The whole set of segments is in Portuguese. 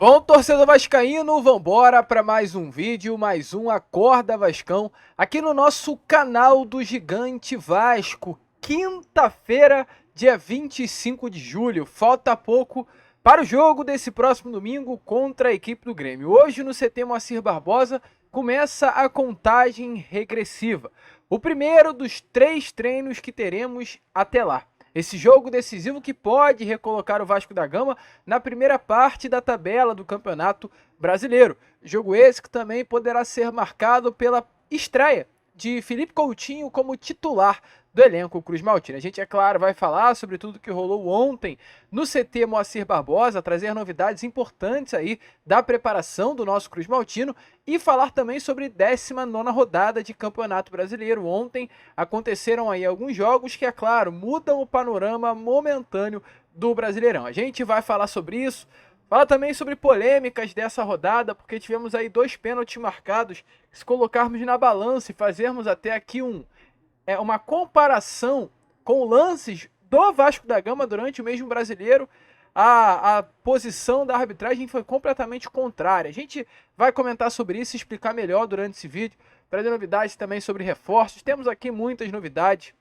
Bom, torcedor vascaíno, vambora para mais um vídeo, mais um Acorda Vascão, aqui no nosso canal do Gigante Vasco, quinta-feira, dia 25 de julho, falta pouco para o jogo desse próximo domingo contra a equipe do Grêmio. Hoje no CT Moacir Barbosa começa a contagem regressiva, o primeiro dos 3 treinos que teremos até lá. Esse jogo decisivo que pode recolocar o Vasco da Gama na primeira parte da tabela do Campeonato Brasileiro. Jogo esse que também poderá ser marcado pela estreia de Felipe Coutinho como titular do elenco Cruz Maltina. A gente, é claro, vai falar sobre tudo que rolou ontem no CT Moacir Barbosa, trazer novidades importantes aí da preparação do nosso Cruz Maltino e falar também sobre 19ª rodada de Campeonato Brasileiro. Ontem aconteceram aí alguns jogos que, é claro, mudam o panorama momentâneo do Brasileirão. A gente vai falar sobre isso, fala também sobre polêmicas dessa rodada, porque tivemos aí 2 pênaltis marcados. Se colocarmos na balança e fazermos até aqui uma comparação com lances do Vasco da Gama durante o mesmo Brasileiro, a posição da arbitragem foi completamente contrária. A gente vai comentar sobre isso e explicar melhor durante esse vídeo, trazer novidades também sobre reforços. Temos aqui muitas novidades,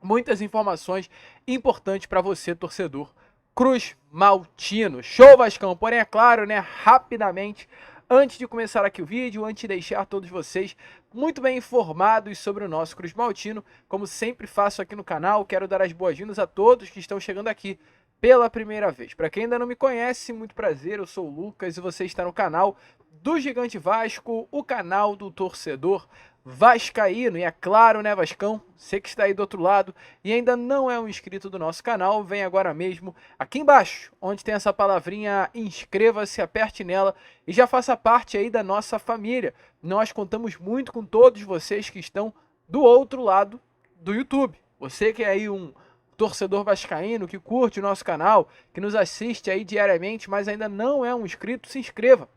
muitas informações importantes para você, torcedor Cruz Maltino. Show, Vascão! Porém, é claro, né, rapidamente, antes de começar aqui o vídeo, antes de deixar todos vocês muito bem informados sobre o nosso Cruz Maltino, como sempre faço aqui no canal, quero dar as boas-vindas a todos que estão chegando aqui pela primeira vez. Para quem ainda não me conhece, muito prazer, eu sou o Lucas e você está no canal do Gigante Vasco, o canal do torcedor vascaíno. E é claro, né, Vascão, você que está aí do outro lado e ainda não é um inscrito do nosso canal, vem agora mesmo aqui embaixo, onde tem essa palavrinha inscreva-se, aperte nela e já faça parte aí da nossa família. Nós contamos muito com todos vocês que estão do outro lado do YouTube. Você que é aí um torcedor vascaíno, que curte o nosso canal, que nos assiste aí diariamente, mas ainda não é um inscrito, se inscreva.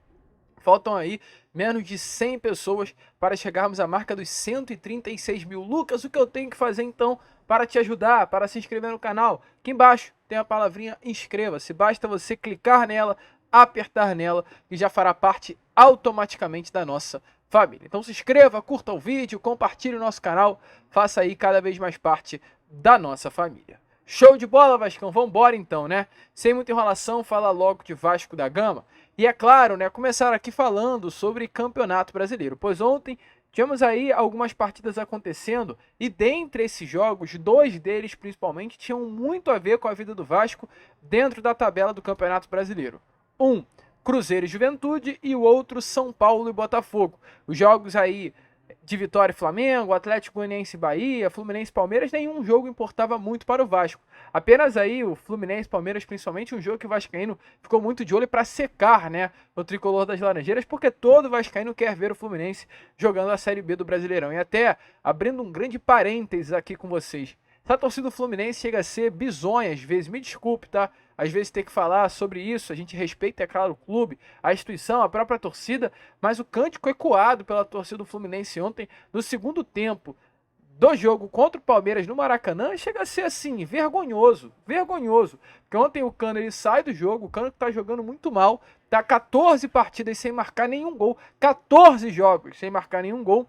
Faltam aí menos de 100 pessoas para chegarmos à marca dos 136 mil. Lucas, o que eu tenho que fazer então para te ajudar, para se inscrever no canal? Aqui embaixo tem a palavrinha inscreva-se. Basta você clicar nela, apertar nela e já fará parte automaticamente da nossa família. Então se inscreva, curta o vídeo, compartilhe o nosso canal, faça aí cada vez mais parte da nossa família. Show de bola, Vascão? Vambora então, né? Sem muita enrolação, fala logo de Vasco da Gama. E é claro, né, começar aqui falando sobre Campeonato Brasileiro, pois ontem tivemos aí algumas partidas acontecendo e dentre esses jogos, 2 deles principalmente tinham muito a ver com a vida do Vasco dentro da tabela do Campeonato Brasileiro. Um, Cruzeiro e Juventude, e o outro São Paulo e Botafogo. Os jogos aí de Vitória e Flamengo, Atlético Goianiense e Bahia, Fluminense e Palmeiras, nenhum jogo importava muito para o Vasco. Apenas aí o Fluminense e Palmeiras, principalmente, um jogo que o vascaíno ficou muito de olho para secar, né, o tricolor das Laranjeiras, porque todo vascaíno quer ver o Fluminense jogando a Série B do Brasileirão. E até, abrindo um grande parênteses aqui com vocês, essa torcida do Fluminense chega a ser bizonha às vezes, me desculpe, tá? Às vezes tem que falar sobre isso, a gente respeita, é claro, o clube, a instituição, a própria torcida, mas o cântico ecoado pela torcida do Fluminense ontem, no segundo tempo do jogo contra o Palmeiras no Maracanã, chega a ser assim, vergonhoso, vergonhoso. Porque ontem o Cano ele sai do jogo, o Cano tá jogando muito mal, tá 14 partidas sem marcar nenhum gol, 14 jogos sem marcar nenhum gol.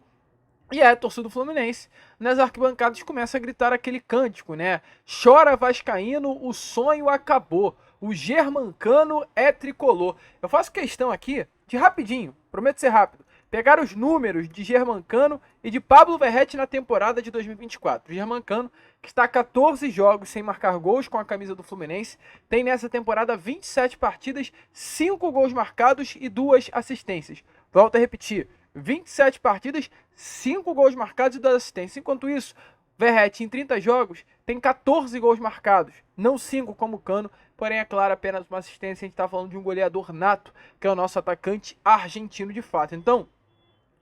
E a torcida do Fluminense, nas arquibancadas, começa a gritar aquele cântico, né? Chora vascaíno, o sonho acabou. O Germancano é tricolor. Eu faço questão aqui, de rapidinho, prometo ser rápido, pegar os números de Germancano e de Pablo Verratti na temporada de 2024. O Germancano, que está 14 jogos sem marcar gols com a camisa do Fluminense, tem nessa temporada 27 partidas, 5 gols marcados e 2 assistências. Volto a repetir. 27 partidas, 5 gols marcados e 2 assistências. Enquanto isso, Verratti em 30 jogos tem 14 gols marcados, não 5 como o Cano, porém é claro, apenas uma assistência. A gente está falando de um goleador nato, que é o nosso atacante argentino de fato. Então,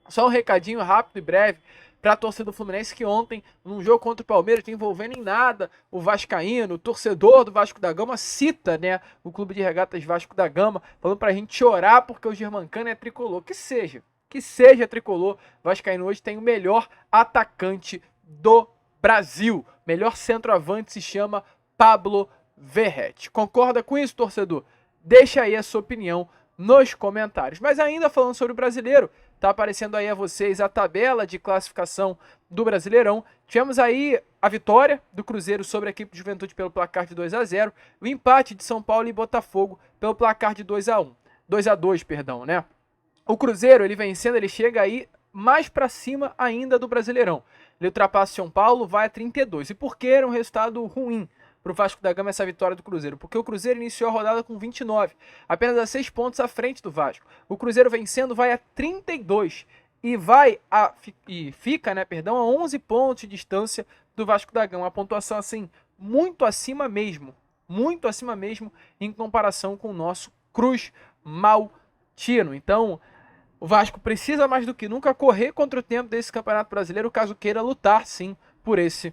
só um recadinho rápido e breve para a torcida do Fluminense, que ontem, num jogo contra o Palmeiras, não envolvendo em nada o vascaíno, o torcedor do Vasco da Gama, cita, né, o Clube de Regatas Vasco da Gama, falando para a gente chorar porque o Germancano é tricolor. Que seja tricolor, vascaíno hoje tem o melhor atacante do Brasil. Melhor centroavante se chama Pablo Verratti. Concorda com isso, torcedor? Deixa aí a sua opinião nos comentários. Mas ainda falando sobre o Brasileiro, tá aparecendo aí a vocês a tabela de classificação do Brasileirão. Tivemos aí a vitória do Cruzeiro sobre a equipe de Juventude pelo placar de 2-0, o empate de São Paulo e Botafogo pelo placar de 2-2, perdão, né? O Cruzeiro, ele vencendo, ele chega aí mais para cima ainda do Brasileirão. Ele ultrapassa o São Paulo, vai a 32. E por que era um resultado ruim para o Vasco da Gama essa vitória do Cruzeiro? Porque o Cruzeiro iniciou a rodada com 29, apenas a 6 pontos à frente do Vasco. O Cruzeiro vencendo vai a 32 e fica, a 11 pontos de distância do Vasco da Gama. Uma pontuação assim muito acima mesmo em comparação com o nosso Cruz Maltino. Então, o Vasco precisa mais do que nunca correr contra o tempo desse Campeonato Brasileiro, caso queira lutar sim por esse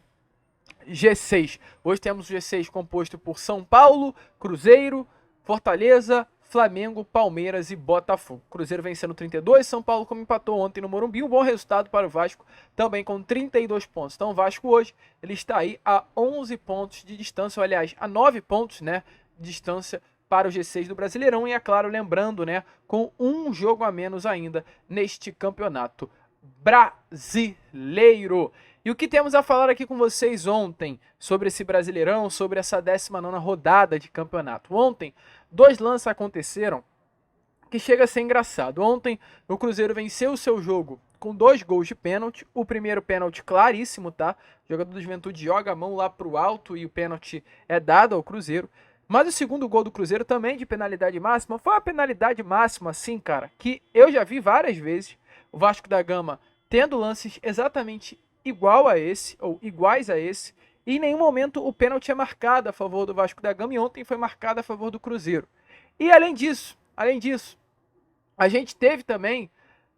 G6. Hoje temos o G6 composto por São Paulo, Cruzeiro, Fortaleza, Flamengo, Palmeiras e Botafogo. Cruzeiro vencendo 32, São Paulo como empatou ontem no Morumbi, um bom resultado para o Vasco, também com 32 pontos. Então o Vasco hoje ele está aí a 11 pontos de distância, ou, aliás, a 9 pontos, de distância para o G6 do Brasileirão, e é claro, lembrando, com um jogo a menos ainda neste campeonato brasileiro. E o que temos a falar aqui com vocês ontem sobre esse Brasileirão, sobre essa 19ª rodada de campeonato? Ontem, 2 lances aconteceram que chega a ser engraçado. Ontem, o Cruzeiro venceu o seu jogo com 2 gols de pênalti. O primeiro pênalti claríssimo, tá? O jogador do Juventude joga a mão lá pro alto e o pênalti é dado ao Cruzeiro. Mas o segundo gol do Cruzeiro também de penalidade máxima, foi uma penalidade máxima assim, cara, que eu já vi várias vezes o Vasco da Gama tendo lances exatamente igual a esse, ou iguais a esse, e em nenhum momento o pênalti é marcado a favor do Vasco da Gama, e ontem foi marcado a favor do Cruzeiro. E além disso, a gente teve também,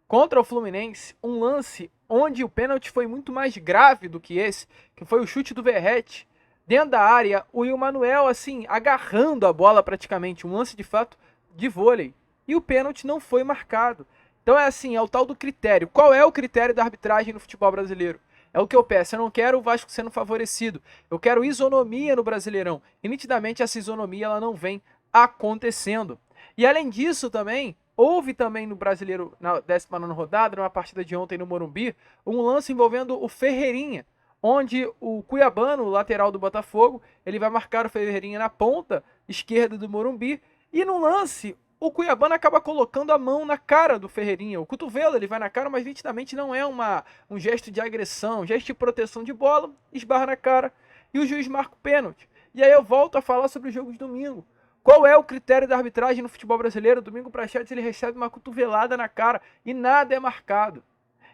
contra o Fluminense, um lance onde o pênalti foi muito mais grave do que esse, que foi o chute do Verratti, dentro da área, o Emmanuel, assim, agarrando a bola praticamente, um lance de fato de vôlei. E o pênalti não foi marcado. Então é assim, é o tal do critério. Qual é o critério da arbitragem no futebol brasileiro? É o que eu peço, eu não quero o Vasco sendo favorecido. Eu quero isonomia no Brasileirão. E nitidamente essa isonomia ela não vem acontecendo. E além disso também, houve também no Brasileiro, na 19ª rodada, numa partida de ontem no Morumbi, um lance envolvendo o Ferreirinha, onde o Cuiabano, o lateral do Botafogo, ele vai marcar o Ferreirinha na ponta esquerda do Morumbi, e no lance, o Cuiabano acaba colocando a mão na cara do Ferreirinha, o cotovelo ele vai na cara, mas nitidamente não é um gesto de agressão, um gesto de proteção de bola, esbarra na cara, e o juiz marca o pênalti. E aí eu volto a falar sobre o jogo de domingo. Qual é o critério da arbitragem no futebol brasileiro? Domingo Prachetes ele recebe uma cotovelada na cara e nada é marcado.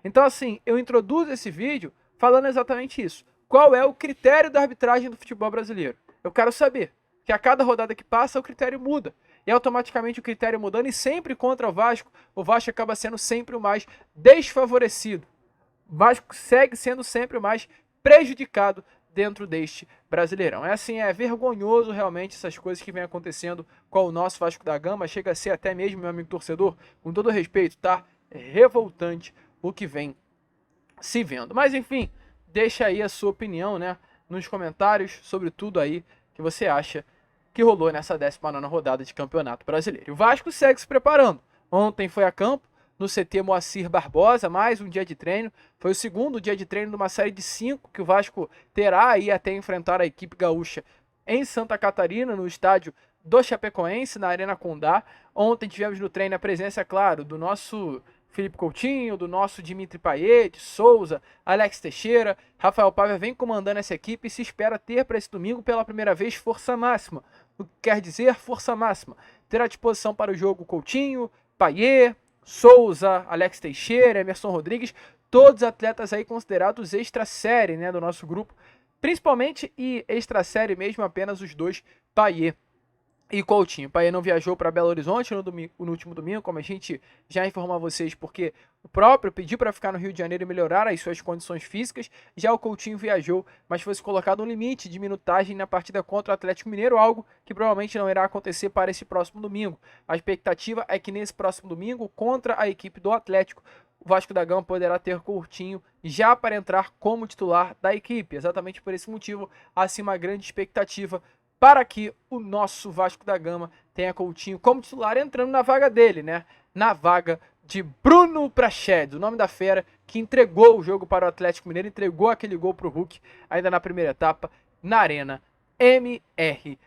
Então assim, eu introduzo esse vídeo falando exatamente isso. Qual é o critério da arbitragem do futebol brasileiro? Eu quero saber, que a cada rodada que passa o critério muda. E automaticamente o critério mudando e sempre contra o Vasco acaba sendo sempre o mais desfavorecido. O Vasco segue sendo sempre o mais prejudicado dentro deste Brasileirão. É assim, é vergonhoso realmente essas coisas que vem acontecendo com o nosso Vasco da Gama. Chega a ser até mesmo, meu amigo torcedor, com todo respeito, tá? É revoltante o que vem se vendo. Mas enfim, deixa aí a sua opinião, nos comentários sobre tudo aí que você acha que rolou nessa 19ª rodada de Campeonato Brasileiro. E o Vasco segue se preparando. Ontem foi a campo no CT Moacir Barbosa, mais um dia de treino. Foi o segundo dia de treino de uma série de 5 que o Vasco terá aí até enfrentar a equipe gaúcha em Santa Catarina, no estádio do Chapecoense, na Arena Condá. Ontem tivemos no treino a presença, claro, do nosso Felipe Coutinho, do nosso Dimitri Payet, Souza, Alex Teixeira. Rafael Paiva vem comandando essa equipe e se espera ter para esse domingo pela primeira vez força máxima. O que quer dizer força máxima? Ter à disposição para o jogo Coutinho, Payet, Souza, Alex Teixeira, Emerson Rodrigues, todos atletas aí considerados extra-série, do nosso grupo. Principalmente e extra-série mesmo, apenas os 2, Payet e Coutinho. Payet não viajou para Belo Horizonte no último domingo, como a gente já informou a vocês, porque o próprio pediu para ficar no Rio de Janeiro e melhorar as suas condições físicas. Já o Coutinho viajou, mas foi colocado um limite de minutagem na partida contra o Atlético Mineiro, algo que provavelmente não irá acontecer para esse próximo domingo. A expectativa é que nesse próximo domingo, contra a equipe do Atlético, o Vasco da Gama poderá ter Coutinho já para entrar como titular da equipe. Exatamente por esse motivo, há sim uma grande expectativa para que o nosso Vasco da Gama tenha Coutinho como titular entrando na vaga dele, né? Na vaga de Bruno Praxedes, o nome da fera que entregou o jogo para o Atlético Mineiro, entregou aquele gol para o Hulk ainda na primeira etapa na Arena MRV.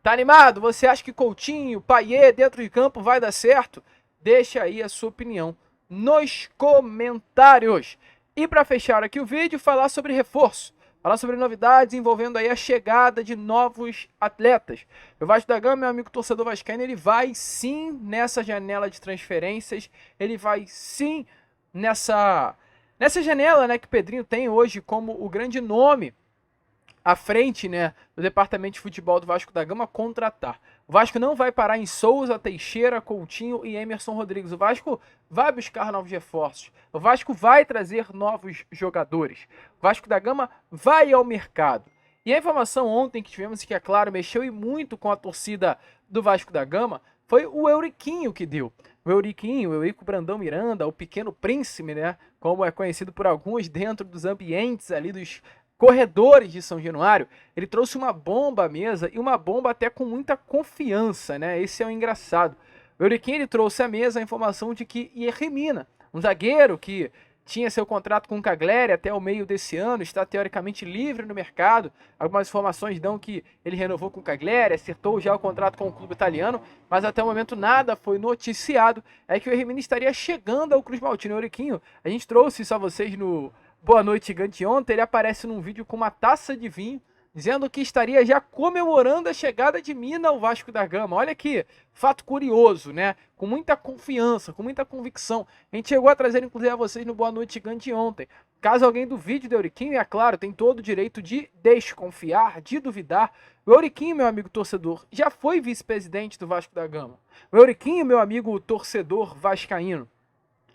Tá animado? Você acha que Coutinho, Payet dentro de campo vai dar certo? Deixa aí a sua opinião nos comentários. E para fechar aqui o vídeo, falar sobre reforço. Falar sobre novidades envolvendo aí a chegada de novos atletas. O Vasco da Gama, meu amigo torcedor vascaíno, ele vai sim nessa janela de transferências. Ele vai sim nessa janela, né, que o Pedrinho tem hoje como o grande nome à frente, né, do departamento de futebol do Vasco da Gama contratar. O Vasco não vai parar em Souza, Teixeira, Coutinho e Emerson Rodrigues. O Vasco vai buscar novos reforços. O Vasco vai trazer novos jogadores. O Vasco da Gama vai ao mercado. E a informação ontem que tivemos, que é claro, mexeu e muito com a torcida do Vasco da Gama, foi o Euriquinho que deu. O Euriquinho, o Eurico Brandão Miranda, o Pequeno Príncipe, né, como é conhecido por alguns dentro dos ambientes ali dos corredores de São Januário, ele trouxe uma bomba à mesa e uma bomba até com muita confiança, né? Esse é o engraçado. O Euriquinho, ele trouxe à mesa a informação de que Yerry, um zagueiro que tinha seu contrato com o Cagliari até o meio desse ano, está teoricamente livre no mercado. Algumas informações dão que ele renovou com o Cagliari, acertou já o contrato com o clube italiano, mas até o momento nada foi noticiado. É que o Yerry estaria chegando ao Cruz Maltino. O Euriquinho, a gente trouxe isso a vocês no Boa Noite Gigante ontem, ele aparece num vídeo com uma taça de vinho, dizendo que estaria já comemorando a chegada de Mina ao Vasco da Gama. Olha que fato curioso, né? Com muita confiança, com muita convicção. A gente chegou a trazer, inclusive, a vocês no Boa Noite Gigante ontem. Caso alguém duvide do Euriquinho, é claro, tem todo o direito de desconfiar, de duvidar. O Euriquinho, meu amigo torcedor, já foi vice-presidente do Vasco da Gama. O Euriquinho, meu amigo torcedor vascaíno,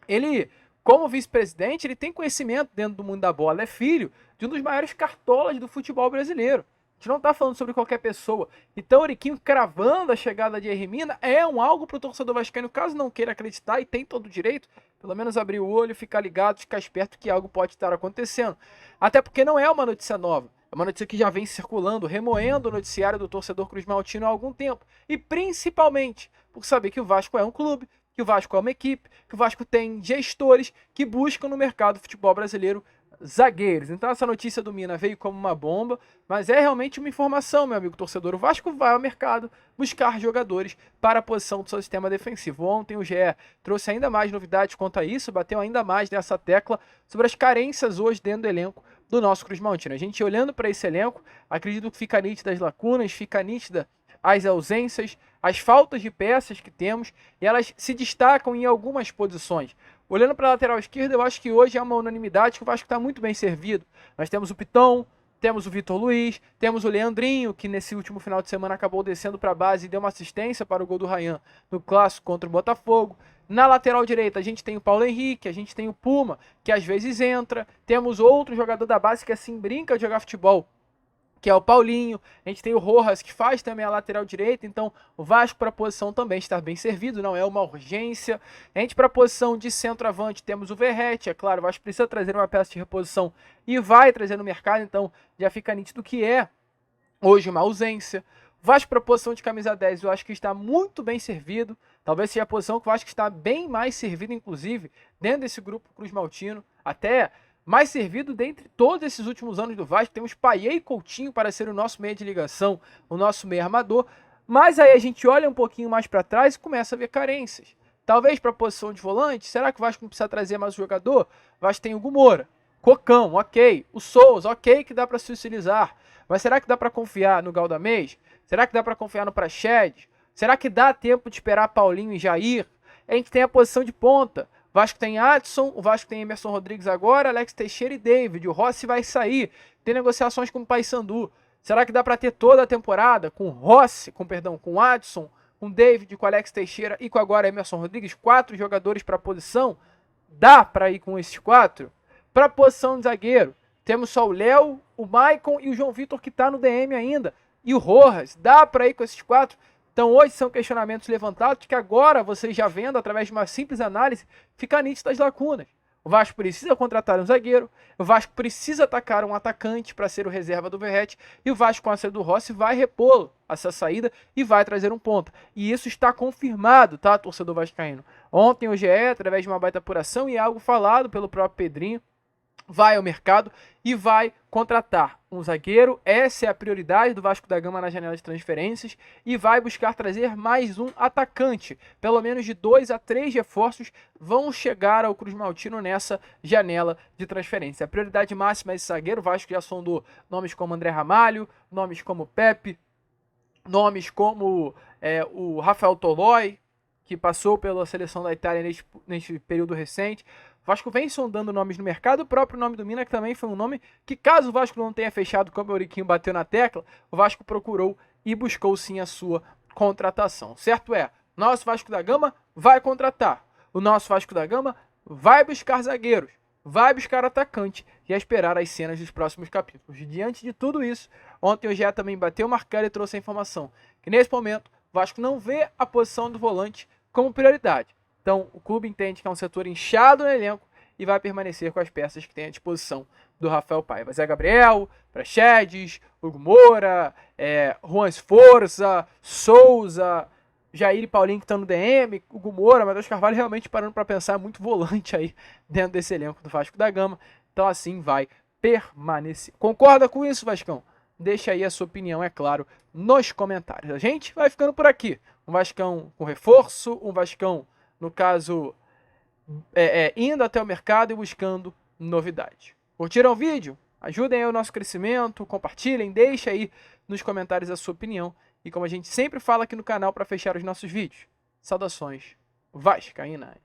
ele, como vice-presidente, ele tem conhecimento dentro do mundo da bola. É filho de um dos maiores cartolas do futebol brasileiro. A gente não está falando sobre qualquer pessoa. Então, o Euriquinho cravando a chegada de Yerry é algo para o torcedor vascaíno, caso não queira acreditar, e tem todo o direito, pelo menos abrir o olho, ficar ligado, ficar esperto que algo pode estar acontecendo. Até porque não é uma notícia nova. É uma notícia que já vem circulando, remoendo o noticiário do torcedor cruzmaltino há algum tempo. E principalmente por saber que o Vasco é um clube, que o Vasco é uma equipe, que o Vasco tem gestores que buscam no mercado do futebol brasileiro zagueiros. Então essa notícia do Mina veio como uma bomba, mas é realmente uma informação, meu amigo torcedor. O Vasco vai ao mercado buscar jogadores para a posição do seu sistema defensivo. Ontem o GE trouxe ainda mais novidades quanto a isso, bateu ainda mais nessa tecla sobre as carências hoje dentro do elenco do nosso Cruz Maltino. A gente olhando para esse elenco, acredito que fica nítida as lacunas, fica nítida as ausências, as faltas de peças que temos, e elas se destacam em algumas posições. Olhando para a lateral esquerda, eu acho que hoje é uma unanimidade que o Vasco está muito bem servido. Nós temos o Piton, temos o Vitor Luiz, temos o Leandrinho, que nesse último final de semana acabou descendo para a base e deu uma assistência para o gol do Ryan no clássico contra o Botafogo. Na lateral direita a gente tem o Paulo Henrique, a gente tem o Puma, que às vezes entra, temos outro jogador da base que assim brinca de jogar futebol, que é o Paulinho. A gente tem o Rojas, que faz também a lateral direita, então o Vasco para a posição também está bem servido, não é uma urgência. A gente para a posição de centroavante temos o Verratti, é claro, o Vasco precisa trazer uma peça de reposição e vai trazer no mercado, então já fica nítido que é hoje uma ausência. O Vasco para a posição de camisa 10, eu acho que está muito bem servido, talvez seja a posição que o Vasco está bem mais servido, inclusive, dentro desse grupo Cruz Maltino, até mais servido dentre todos esses últimos anos do Vasco. Temos Payet e Coutinho para ser o nosso meio de ligação, o nosso meio armador. Mas aí a gente olha um pouquinho mais para trás e começa a ver carências. Talvez para a posição de volante, será que o Vasco não precisa trazer mais um jogador? O Vasco tem o Hugo Moura, Cocão, ok. O Souza, ok, que dá para se utilizar. Mas será que dá para confiar no Galdamez? Será que dá para confiar no Praxedes? Será que dá tempo de esperar Paulinho e Jair? A gente tem a posição de ponta. O Vasco tem Adson, o Vasco tem Emerson Rodrigues agora, Alex Teixeira e David. O Rossi vai sair. Tem negociações com o Paysandu. Será que dá para ter toda a temporada com Rossi, com Adson, com David, com Alex Teixeira e com agora Emerson Rodrigues? 4 jogadores para a posição. Dá para ir com esses 4? Para a posição de zagueiro, temos só o Léo, o Maicon e o João Vitor, que está no DM ainda. E o Rojas. Dá para ir com esses 4? Então hoje são questionamentos levantados que agora vocês já vendo, através de uma simples análise, fica nítido as lacunas. O Vasco precisa contratar um zagueiro, o Vasco precisa atacar um atacante para ser o reserva do Verratti, e o Vasco com a saída do Rossi vai repô-lo essa saída e vai trazer um ponta. E isso está confirmado, tá, torcedor vascaíno? Ontem o GE, através de uma baita apuração e algo falado pelo próprio Pedrinho, vai ao mercado e vai contratar um zagueiro. Essa é a prioridade do Vasco da Gama na janela de transferências, e vai buscar trazer mais um atacante. Pelo menos de 2 a 3 reforços vão chegar ao Cruz Maltino nessa janela de transferência. A prioridade máxima é esse zagueiro. O Vasco já sondou nomes como André Ramalho, nomes como Pepe, nomes como o Rafael Tolói, que passou pela seleção da Itália neste período recente. O Vasco vem sondando nomes no mercado. O próprio nome do Mina, que também foi um nome que, caso o Vasco não tenha fechado, como o Euriquinho bateu na tecla, o Vasco procurou e buscou sim a sua contratação. Certo é, nosso Vasco da Gama vai contratar. O nosso Vasco da Gama vai buscar zagueiros, vai buscar atacante e a esperar as cenas dos próximos capítulos. E diante de tudo isso, ontem o GE também bateu o martelo e trouxe a informação que nesse momento o Vasco não vê a posição do volante como prioridade. Então, o clube entende que é um setor inchado no elenco e vai permanecer com as peças que tem à disposição do Rafael Paiva. Zé Gabriel, Praxedes, Hugo Moura, Juan Esforza, Souza, Jair e Paulinho que estão no DM, Hugo Moura, Matheus Carvalho realmente parando para pensar, muito volante aí dentro desse elenco do Vasco da Gama. Então assim vai permanecer. Concorda com isso, Vascão? Deixa aí a sua opinião, é claro, nos comentários. A gente vai ficando por aqui. Um Vascão com reforço, um Vascão, no caso, indo até o mercado e buscando novidade. Curtiram o vídeo? Ajudem aí o nosso crescimento, compartilhem, deixem aí nos comentários a sua opinião. E como a gente sempre fala aqui no canal para fechar os nossos vídeos, saudações vascaínas.